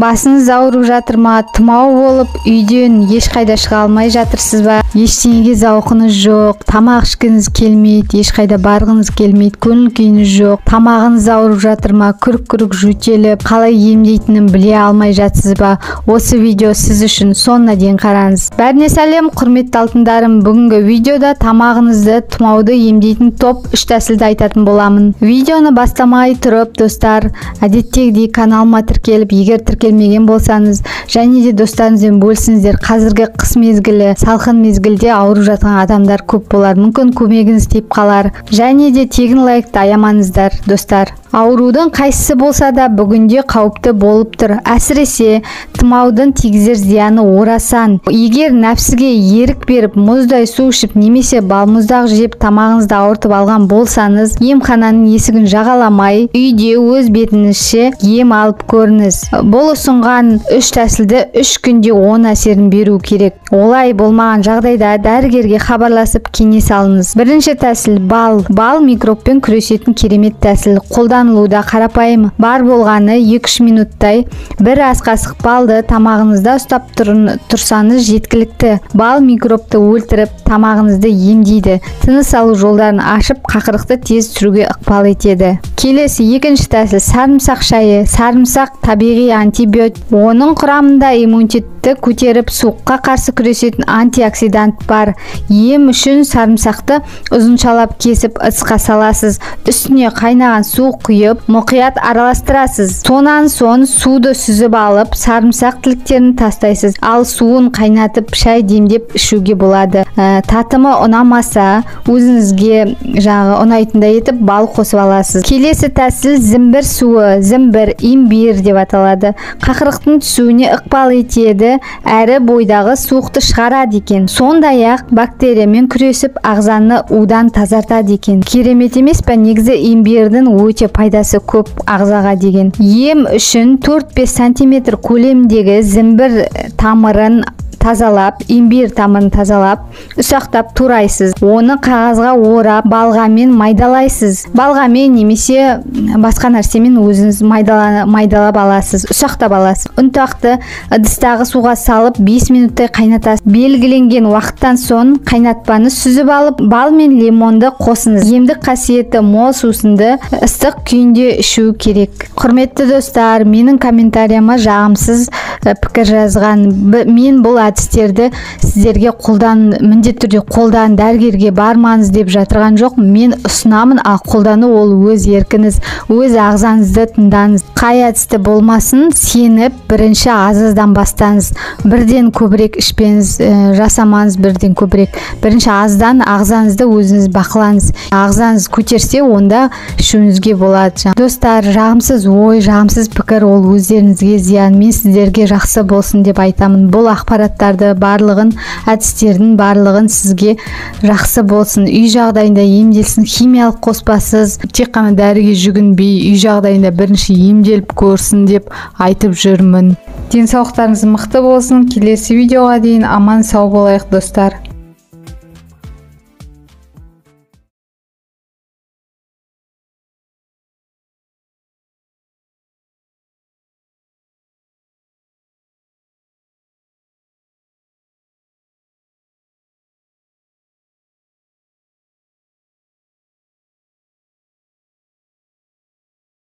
Басыңыз ауырып жатыр ма? Тұмау болып, үйден ешқайда шыға алмай жатырсыз ба? Ештеңеге зауқыңыз жоқ, тамақ ішкіңіз келмейді, ешқайда барғыңыз келмейді, көңіл күйіңіз жоқ, тамағыңыз ауырып жатыр ма? Күрік жөтеліп, қалай емдейтінін біле алмай жатсыз ба? Осы видео сіз үшін соңына дейін қараңыз. Бәріне сәлем, құрметті алтындарым. Бүгінгі видеода тамағыңызды, тұмауды емдейтін топ 3 тәсілді айтатын боламын. Видеоны бастамай тұрып, достар, әдеттегідей каналыма тіркеліп, егер тіркелмеген болсаңыз, және де достарыңызбен бөлісіңіздер. Қазіргі қыс мезгілі, салқын мезгілде ауырып жатқан адамдар көп болар. Мүмкін көмегіңіз тиіп қалар. Және де тегін лайкты аямаңыздар, достар. Аурудың қайсысы болса да бүгінде қауіпті болып тұр. Әсіресе тұмаудың тигізер зияны орасан. Егер нәпсіге ерік беріп, мұздай су ішіп, немесе балмұздақ жеп тамағыңызды ауыртып алған болсаңыз, емхананың есігін жағаламай, үйде өз бетіңізше ем алып көріңіз. Бұл ұсынған 3 тәсілді 3 күнде 10 әсерін беру керек. Олай болмаған жағдайда дәрігерге хабарласып кеңес алыңыз. Бірінші тәсіл бал. Бал микробпен күресетін керемет тәсіл. Қолданылуда қарапайым. Бар болғаны 2-3 минуттай. Бір ас қасық балды тамағыңызда ұстап тұрсаңыз жеткілікті. Бал микробты өлтіріп, тамағыңызды емдейді. Тыныс алу жолдарын ашып, қақырықты тез түсіруге ықпал етеді. Келесі екінші тәсіл сарымсақ шайы. Сарымсақ табиғи антибиотик. Оның құрамында иммунитетті көтеріп, суыққа қарсы күресетін антиоксидант бар. Ем үшін сарымсақты ұзыншалап кесіп ыдысқа саласыз. Үстіне қайнаған су құйып, мұқият араластырасыз. Сонан соң суды сүзіп алып, сарымсақ тіліктерін тастайсыз. Ал суын қайнатып, шай демдеп ішуге болады. Татымы ұнамаса, өзіңізге ұнайтындай етіп бал қосып аласыз. Келесі тәсіл зімбір суы. Зімбір, имбир деп аталады. Қақырықтың түсуіне ықпал етеді, әрі бойдағы суықты шығарады екен. Сондай-ақ бактериямен күресіп, ағзаны удан тазартады екен. Керемет емес пе? Негізі имбирдің өте пайдасы көп ағзаға деген. Ем үшін 4-5 см көлемдегі зімбір тамырын тазалап, имбир тамырын тазалап, ұсақтап турайсыз. Оны қағазға орап, балғамен майдалайсыз. Балғамен немесе басқа нәрсемен өзіңіз майдалап аласыз, ұсақтап аласыз. Ұнтақты ыдыстағы суға салып 5 минуттай қайнатасыз. Белгіленген уақыттан соң қайнатпаны сүзіп алып, бал мен лимонды қосыңыз. Емдік қасиеті мол сусынды ыстық күйінде ішу керек. Құрметті достар, менің комментарияма жағымсыз пікір жазған. Мен бұл әдістерді сіздерге міндетті түрде қолдан, дәрігерге бармаңыз деп жатырған жоқ. Мен ұсынамын, ал қолдану ол өз еркіңіз, өз ағзаңызды тыңдаңыз. Қай әдісті болмасын, сеніп, бірінші аздан бастаңыз. Бірден көбірек ішпеңіз, жасамаңыз бірден көбірек. Бірінші аздан ағзаңызды өзіңіз бақылаңыз. Ағзаңыз көтерсе, онда ішуіңізге болады. Достар, жағымсыз ой, жағымсыз пікір ол өздеріңізге зиян. Мен сіздерге жақсы болсын деп айтамын. Бұл ақпараттарды барлығын, әдістердің барлығын сізге жақсы болсын. Үй жағдайында емделсін, химиялық қоспасыз, тек қана дәріге жүгінбей, үй жағдайында бірінші емделіп көрсін деп айтып жүрмін. Денсаулықтарыңыз мықты болсын. Келесі видеоға дейін аман сау болайық, достар.